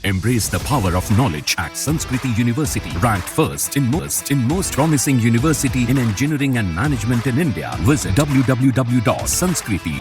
Embrace the power of knowledge at Sanskriti University, ranked first in most promising university in engineering and management in India. Visit www.sanskriti.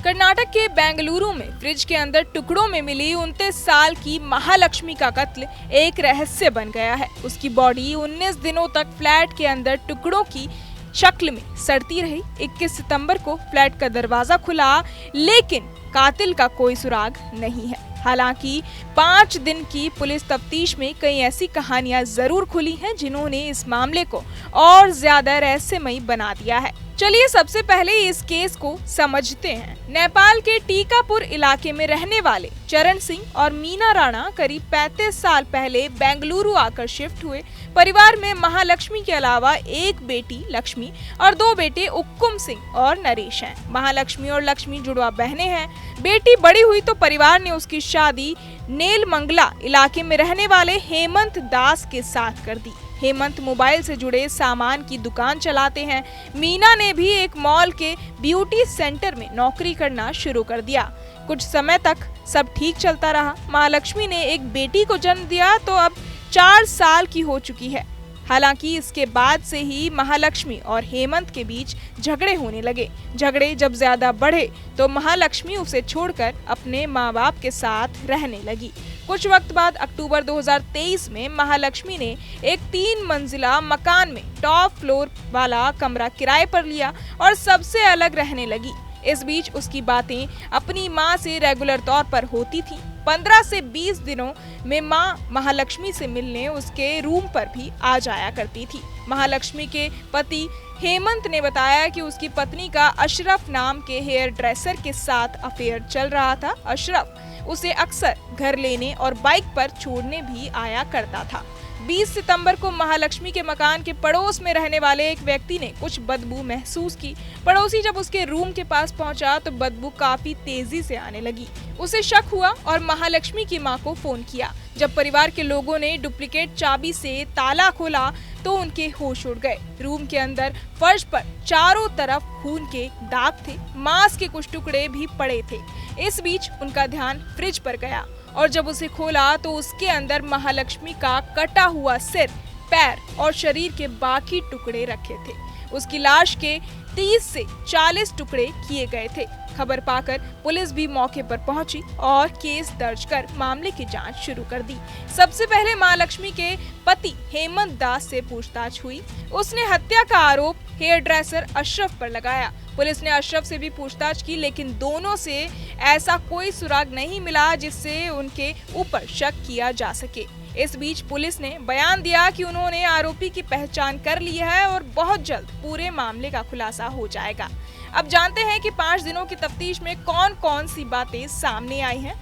Karnataka के बेंगलुरु में fridge के अंदर टुकड़ों में मिली 29 साल की महालक्ष्मी का कत्ल एक रहस्य बन गया है। उसकी बॉडी 19 दिनों तक फ्लैट के अंदर टुकड़ों की शक्ल में सड़ती रही। 21 सितंबर को फ्लैट का दरवाजा खुला, लेकिन कातिल का कोई सुराग नहीं है। हालांकि 5 दिन की पुलिस तफ्तीश में कई ऐसी कहानियां जरूर खुली हैं जिन्होंने इस मामले को और ज्यादा रहस्यमयी बना दिया है। चलिए सबसे पहले इस केस को समझते हैं। नेपाल के टीकापुर इलाके में रहने वाले चरण सिंह और मीना राणा करीब 35 साल पहले बेंगलुरु आकर शिफ्ट हुए। परिवार में महालक्ष्मी के अलावा एक बेटी लक्ष्मी और 2 बेटे उक्कुम सिंह और नरेश हैं। महालक्ष्मी और लक्ष्मी जुड़वा बहनें हैं। बेटी बड़ी हुई तो परिवार ने उसकी शादी नेलमंगला इलाके में रहने वाले हेमंत दास के साथ कर दी। हेमंत मोबाइल से जुड़े सामान की दुकान चलाते हैं। मीना ने भी एक मॉल के ब्यूटी सेंटर में नौकरी करना शुरू कर दिया। कुछ समय तक सब ठीक चलता रहा। महालक्ष्मी ने एक बेटी को जन्म दिया तो अब 4 साल की हो चुकी है। हालांकि इसके बाद से ही महालक्ष्मी और हेमंत के बीच झगड़े होने लगे। झगड़े जब ज्यादा बढ़े तो महालक्ष्मी उसे छोड़कर अपने माँ बाप के साथ रहने लगी। कुछ वक्त बाद अक्टूबर 2023 में महालक्ष्मी ने एक 3 मंजिला मकान में टॉप फ्लोर वाला कमरा किराए पर लिया और सबसे अलग रहने लगी। इस बीच उसकी बातें अपनी मां से रेगुलर तौर पर होती थी। 15 से 20 दिनों में मां महालक्ष्मी से मिलने उसके रूम पर भी आ जाया करती थी। महालक्ष्मी के पति हेमंत ने बताया कि उसकी पत्नी का अशरफ नाम के हेयर ड्रेसर के साथ अफेयर चल रहा था। अशरफ उसे अक्सर घर लेने और बाइक पर छोड़ने भी आया करता था। 20 सितंबर को महालक्ष्मी के मकान के पड़ोस में रहने वाले एक व्यक्ति ने कुछ बदबू महसूस की। पड़ोसी जब उसके रूम के पास पहुंचा तो बदबू काफी तेजी से आने लगी। उसे शक हुआ और महालक्ष्मी की मां को फोन किया। जब परिवार के लोगों ने डुप्लीकेट चाबी से ताला खोला तो उनके होश उड़ गए। रूम के अंदर फर्श पर चारों तरफ खून के दाग थे। मांस के कुछ टुकड़े भी पड़े थे। इस बीच उनका ध्यान फ्रिज पर गया और जब उसे खोला तो उसके अंदर महालक्ष्मी का कटा हुआ सिर, पैर और शरीर के बाकी टुकड़े रखे थे। उसकी लाश के 30 से 40 टुकड़े किए गए थे। खबर पाकर पुलिस भी मौके पर पहुंची और केस दर्ज कर मामले की जांच शुरू कर दी। सबसे पहले महालक्ष्मी के पति हेमंत दास से पूछताछ हुई। उसने हत्या का आरोप हेयर ड्रेसर अशरफ पर लगाया। पुलिस ने अशरफ से भी पूछताछ की, लेकिन दोनों से ऐसा कोई सुराग नहीं मिला जिससे उनके ऊपर शक किया जा सके। इस बीच पुलिस ने बयान दिया कि उन्होंने आरोपी की पहचान कर ली है और बहुत जल्द पूरे मामले का खुलासा हो जाएगा। अब जानते हैं कि 5 दिनों की तफ्तीश में कौन कौन सी बातें सामने आई हैं।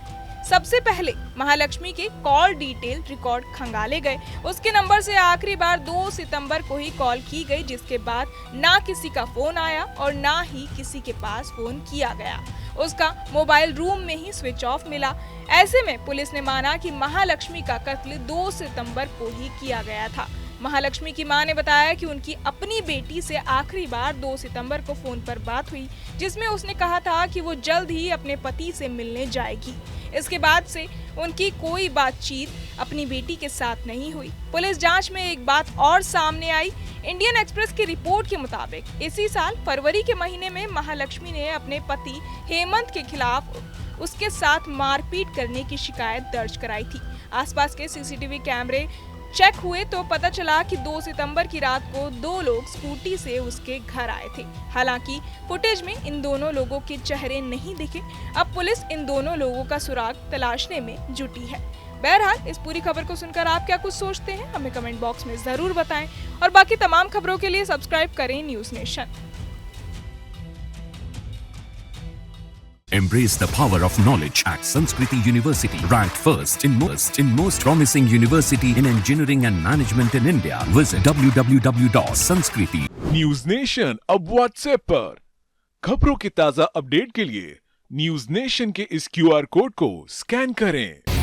सबसे पहले महालक्ष्मी के कॉल डिटेल रिकॉर्ड खंगाले गए। उसके नंबर से आखिरी बार 2 सितंबर को ही कॉल की गई, जिसके बाद ना किसी का फोन आया और ना ही किसी के पास फोन किया गया। उसका मोबाइल रूम में ही स्विच ऑफ मिला। ऐसे में पुलिस ने माना कि महालक्ष्मी का कत्ल 2 सितंबर को ही किया गया था। महालक्ष्मी की मां ने बताया कि उनकी अपनी बेटी से आखिरी बार 2 सितंबर को फोन पर बात हुई, जिसमें उसने कहा था कि वो जल्द ही अपने पति से मिलने जाएगी। इसके बाद से उनकी कोई बातचीत अपनी बेटी के साथ नहीं हुई। पुलिस जांच में एक बात और सामने आई। इंडियन एक्सप्रेस की रिपोर्ट के मुताबिक इसी साल फरवरी के महीने में महालक्ष्मी ने अपने पति हेमंत के खिलाफ उसके साथ मारपीट करने की शिकायत दर्ज कराई थी। आसपास के सीसीटीवी कैमरे चेक हुए तो पता चला कि 2 सितंबर की रात को 2 लोग स्कूटी से उसके घर आए थे। हालांकि फुटेज में इन दोनों लोगों के चेहरे नहीं दिखे। अब पुलिस इन दोनों लोगों का सुराग तलाशने में जुटी है। बहरहाल इस पूरी खबर को सुनकर आप क्या कुछ सोचते हैं, हमें कमेंट बॉक्स में जरूर बताएं और बाकी तमाम खबरों के लिए सब्सक्राइब करें news nation. Embrace the power of knowledge at Sanskriti University, ranked first in most promising university in engineering and management in India. Visit www.sanskriti. News nation अब व्हाट्सएप पर खबरों के ताजा अपडेट के लिए न्यूज नेशन के इस QR कोड को स्कैन करें।